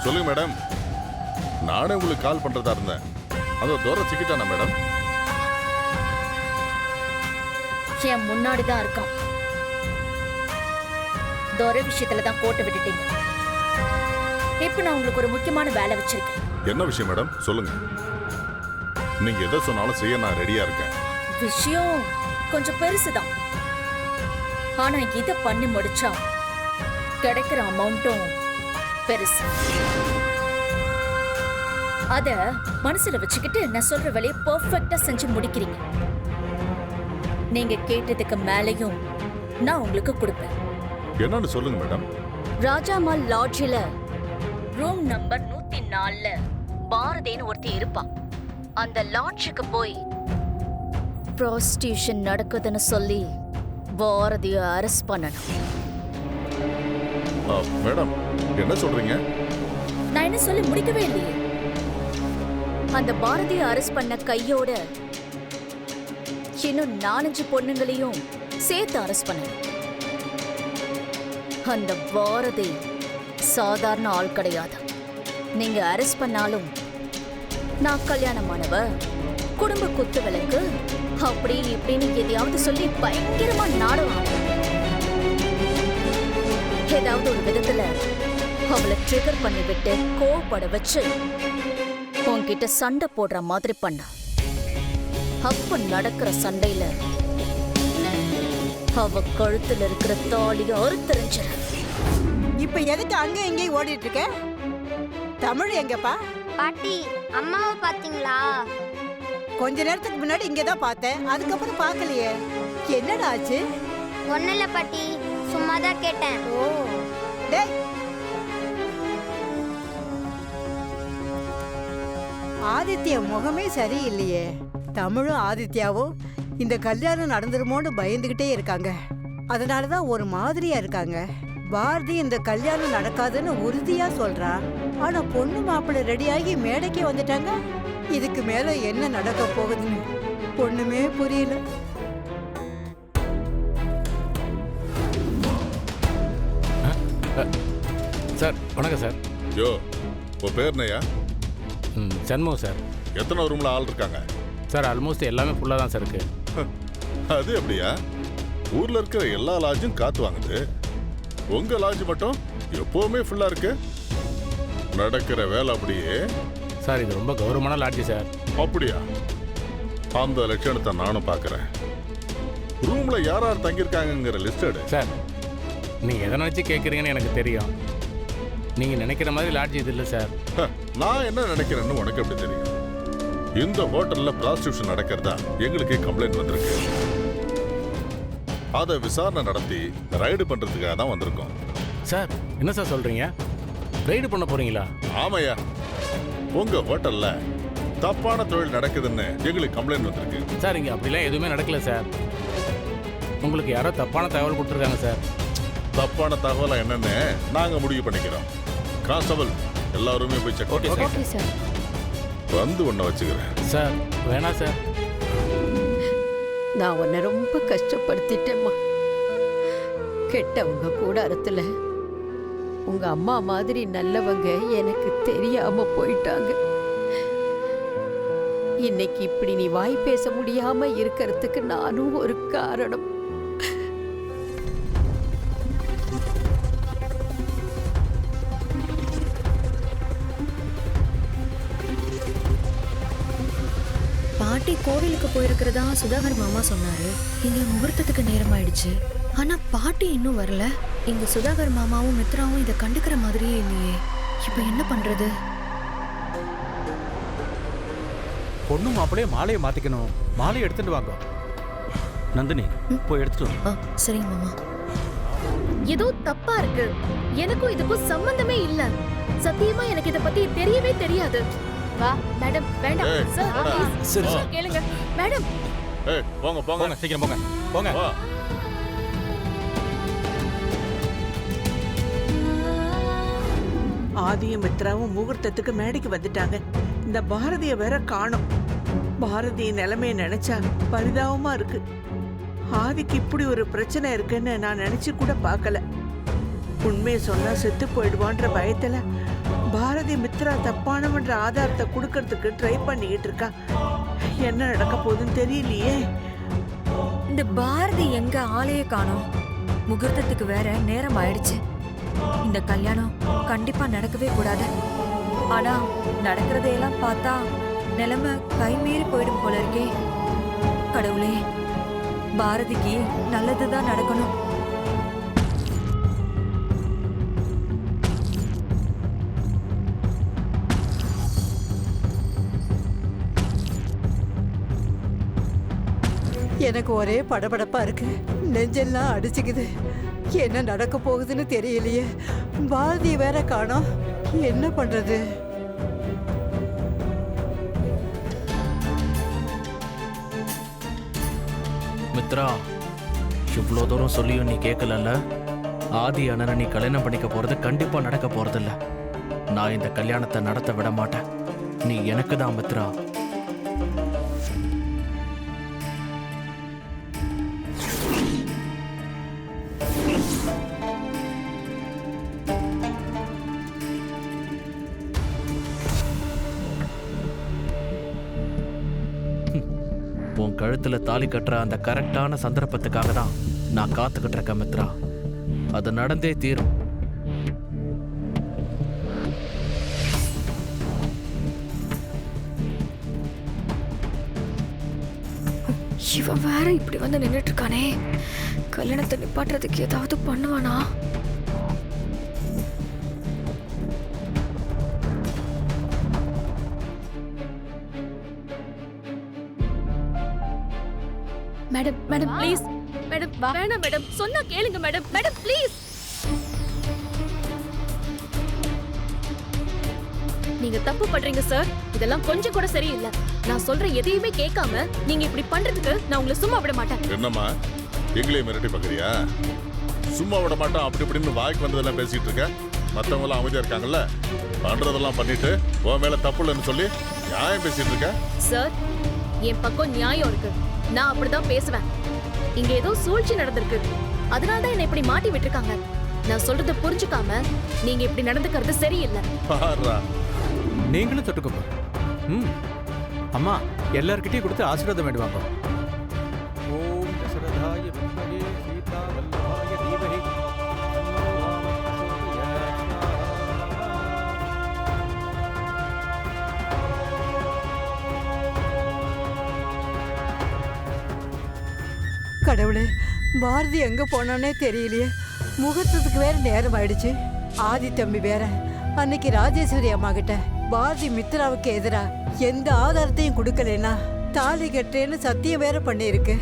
சொல்லுங்க மேடம். நானே உங்களுக்கு கால் பண்றதா இருந்தேன். அதோ தூரம் சிக்கிட்டானா மேடம்? என் முன்னாடிதான் இருக்கான். தோர விஷயத்துல தான் கோட்டை விட்டுட்டீங்க. இப்ப நான் உங்களுக்கு ஒரு முக்கியமான வேலை வச்சிருக்கேன். என்ன விஷயம் மேடம்? சொல்லுங்க. நீங்க எதை சொன்னாலும் செய்ய நான் ரெடியா இருக்கேன். விஷயம் கொஞ்சம் பெருசுதான். ஆனா இத பண்ணி முடிச்சா கிடைக்கிற அமௌண்ட்டும் பெருசு. அத மனசுல வச்சுக்கிட்டு நான் சொல்ற வேலையை பெர்ஃபெக்ட்டா செஞ்சு முடிக்கிறீங்க. நீங்க கேட்டதுக்கு மேலையும் நான் உங்களுக்கு கொடுப்பேன். என்னன்னு சொல்லுங்க மேடம். ராஜாமால் லாட்ஜில ரூம் நம்பர் 104ல பாரதின்னு ஒருத்தி இருப்பான். அந்த லாட்ஜுக்கு போய் ப்ராஸ்டியூஷன் நடக்குதுன்னு சொல்லி பாரதியை அரெஸ்ட் பண்ணணும். மேடம் என்ன சொல்றீங்க? நான் என்ன சொல்லி முடிக்கவே இல்லையே. அந்த பாரதியை அரெஸ்ட் பண்ண கையோட இன்னும் 4-5 பொண்ணுங்களையும் சேர்த்து அரெஸ்ட் பண்ணணும். அந்த பாரதி சாதாரண ஆள் கிடையாது. நீங்க அரெஸ்ட் பண்ணாலும் நான் கல்யாணமானவ, குடும்ப குத்து விளக்கு, அப்படி இப்படின்னு எதையாவது சொல்லி பயங்கரமா நாடகம். ஏதாவது ஒரு விதத்துல அவளை ட்ரிகர் பண்ணி விட்டு கோவப்பட வச்சு உன்கிட்ட சண்டை போடுற மாதிரி பண்ண. அப்ப நடக்கிற சண்டையில அவ கழுத்துல இருக்கிற தாலிய அறுத்தறிஞ்சிட. இப்ப எதுக்கு அங்க எங்கேயும் ஓடிட்டு இருக்க? தமிழ் எங்கப்பா? பாட்டி, அம்மாவை பாத்தீங்களா? கொஞ்ச நேரத்துக்கு முன்னாடி இங்கதான் பார்த்தேன், அதுக்கப்புறம் பார்க்கலையே. என்னடா ஆச்சு? ஒண்ணும் இல்ல பாட்டி, சும்மாதான் கேட்டேன். ஓ, டேய் ஆதித்யா முகமே சரியில்லையே. தமிழும் ஆதித்யாவும் இந்த கல்யாணம் நடந்துருமோன்னு பயந்துகிட்டே இருக்காங்க. அதனாலதான் ஒரு மாதிரியா இருக்காங்க. பாரதி இந்த கல்யாணம் நடக்காதுன்னு உறுதியா சொல்றா. ஆனா பொண்ணு மாப்பிள்ளை ரெடியாகி மேடைக்கே வந்துட்டாங்க. இதுக்கு மேல என்ன நடக்க போகுதுன்னு பொண்ணுமே புரியல. சார் வணக்கம் சார். யோ, உன் பேர் என்னையா? சண்முகம் சார். எத்தனை ரூம்ல ஆள் இருக்காங்க? சார் ஆல்மோஸ்ட் எல்லாமே ஃபுல்லாக தான் சார் இருக்கு. அது எப்படியா? ஊர்ல இருக்கிற எல்லா லாட்ஜும் காத்து வாங்குது, உங்க லாட்ஜ் மட்டும் எப்பவுமே ஃபுல்லா இருக்கு. நடக்கிற வேலை அப்படியே. சார் இது ரொம்ப கௌரவமான லாட்ஜி சார். அப்படியா? அந்த லட்சணத்தை நானும் பார்க்கறேன். ரூம்ல யார் யார் தங்கியிருக்காங்கிற லிஸ்ட் எடு. சார் நீங்கள் எதை நினச்சி கேட்குறீங்கன்னு எனக்கு தெரியும். நீங்கள் நினைக்கிற மாதிரி லாட்ஜ் இது இல்லை சார். நான் என்ன நினைக்கிறேன்னு உனக்கு எப்படி தெரியும்? இந்த ஹோட்டல்ல ப்ராஸ்டியூஷன் நடக்கிறதா எங்களுக்கு கம்ப்ளைண்ட் வந்திருக்கு. அதை விசாரணை நடத்தி ரைடு பண்றதுக்காக தான் வந்திருக்கோம். சார் என்ன சார் சொல்கிறீங்க? ரைடு பண்ண போகிறீங்களா? ஆமையா, உங்க ஹோட்டல்ல தப்பான தொழில் நடக்குதுன்னு எங்களுக்கு கம்ப்ளைண்ட் வந்திருக்கு. சார் இங்கே அப்படிலாம் எதுவுமே நடக்கல சார். உங்களுக்கு யாரோ தப்பான தகவல் கொடுத்துருக்காங்க சார். தப்பான தகவலை என்னன்னு நாங்க முடிவு பண்ணிக்கிறோம். கான்ஸ்டபிள் எல்லாருமே போய் check okay sir. Okay sir. வந்து ஒன்ன வச்சுக்கிறேன். சார் வேணாம் சார். நான் உன்னை ரொம்ப கஷ்டப்படுத்திட்டேம்மா. கெட்டவங்க கூடாரத்துல உங்க அம்மா மாதிரி நல்லவங்க எனக்கு தெரியாம போயிட்டாங்க. இன்னைக்கு இப்படி நீ வாய் பேச முடியாம இருக்கிறதுக்கு நானும் ஒரு காரணம். பாட்டி கோவிலுக்கு போயிருக்கிறதா சுதாகர் மாமா சொன்னாரு. இங்க முகூர்த்தத்துக்கு நேரமாயிடுச்சு. ஆனா பாட்டி இன்னும் வரல. இங்க சுதாகர் மாமாவும் மித்ராவும் இதை கண்டுக்கிற மாதிரியே இல்லையே. இப்ப என்ன பண்றது? பொண்ணு மாப்பிளைய மாலையை மாத்திக்கணும். மாலையை எடுத்துட்டு வாங்க. நந்தினி போய் எடுத்துட்டு வா. சரிங்க மாமா. ஏதோ தப்பா இருக்கு. எனக்கும் இதுக்கும் சம்பந்தமே இல்ல. சத்தியமா எனக்கு இத பத்தி தெரியவே தெரியாது. வா மேடம். வேண்டாம் ஏய், சார், வாடா. ப்ளீஸ். சரி, சார், கேளுங்க மேடம். ஏய், போங்க போங்க போங்க சீக்கிரம் போங்க போங்க. வா. ஆதியும் மித்ராவும் முகூர்த்தத்துக்கு மேடைக்கு வந்துட்டாங்க. இந்த பாரதிய வேற காணோம். பாரதி நிலைமைய நினைச்சா பரிதாபமா இருக்கு. ஆதிக்கு இப்படி ஒரு பிரச்சனை இருக்குன்னு நான் நினைச்சு கூட பார்க்கல. உண்மையை சொன்னா செத்து போயிடுவான்ற பயத்துல பாரதி மித்ரா தப்பானவன்ற ஆதாரத்தை கொடுக்கறதுக்கு ட்ரை பண்ணிக்கிட்டு இருக்கா. என்ன நடக்க போகுதுன்னு தெரியலையே. இந்த பாரதி எங்க ஆளையே காணோம். முகூர்த்தத்துக்கு வேற நேரம் ஆயிடுச்சு. இந்த கல்யாணம் கண்டிப்பா நடக்கவே கூடாது. ஆனா நடக்கிறதையெல்லாம் பார்த்தா நிலைமை கை மீறி போயிடும் போல இருக்கே. கடவுளே, பாரதிக்கு நல்லதுதான் நடக்கணும். எனக்கு ஒரே படபடப்பா இருக்கு. நெஞ்செல்லாம் அடிச்சுக்குது. என்ன நடக்க போகுதுன்னு தெரியலையே. பாரதி வேற காணோம். என்ன பண்றது? மித்ரா, இவ்வளோ தூரம் சொல்லியும் நீ கேட்கலல்ல. ஆதி அண்ணனை நீ கல்யாணம் பண்ணிக்க போறது கண்டிப்பா நடக்க போறதில்ல. நான் இந்த கல்யாணத்தை நடத்த விட மாட்டேன். நீ எனக்கு தான் மித்ரா. உன் கழுத்துல தாலி கட்டுற அந்த கரெக்டான சந்தர்ப்பத்துக்காக தான் நான் காத்துக்கிட்டு இருக்கேன் மித்ரா. அது நடந்தே தீரும். இவன் வேற இப்படி வந்து நின்றுட்டு இருக்கானே. கல்யாணத்தை நிப்பாட்டுறதுக்கு ஏதாவது பண்ணுவானா? மேடம் மேடம் ப்ளீஸ் மேடம் வேணாம் மேடம், சொன்னா கேளுங்க மேடம். Madam please. நீங்க தப்பு பண்றீங்க சார். இதெல்லாம் கொஞ்சம் கூட சரியில்லை. நான் சொல்ற எதையுமே கேட்காம நீங்க இப்படி பண்றதுக்கு நான் உங்களை சும்மா விட மாட்டேன். என்னம்மா எங்களையும் மிரட்டி பார்க்கறியா? சும்மா விட மாட்டோம் அப்படி இப்படின்னு வாய்க்கு வந்ததெல்லாம் பேசிட்டு இருக்க. மற்றவங்க எல்லாம் அமைதியா இருக்காங்கல்ல. பண்றதெல்லாம் பண்ணிட்டு உன் மேல தப்பு இல்லைன்னு சொல்லி நியாயம் பேசிட்டு இருக்க. சார், என் பக்கம் நியாயம் இருக்கு. நான் அப்படிதான் பேசுவேன். இங்க ஏதோ சூழ்ச்சி நடந்திருக்கு. அதனாலதான் என்னை இப்படி மாட்டி விட்டுருக்காங்க. நான் சொல்றத புரிஞ்சுக்காம நீங்க இப்படி நடந்துக்கிறது சரியில்லை. பாரா, நீங்களும் தொட்டுக்கோங்க. அம்மா எல்லார்கிட்டையும் கொடுத்து ஆசீர்வாதம் வேண்டுவாங்க. ஓம் தசரதாய வித்மஹே சீதா வல்லபாய தீமஹி தன்னோ கடவுளே, பாரதி எங்க போனானே தெரியலையே. முகூர்த்தத்துக்கு வேற நேரம் ஆயிடுச்சு. ஆதி தம்பி வேற அன்னைக்கு ராஜேஸ்வரி அம்மா கிட்ட பாரதி மித்ராவுக்கு எதிரா எந்த ஆதாரத்தையும் கொடுக்கலனா தாலி கட்டுறேன்னு சத்தியம் வேற பண்ணியிருக்கு.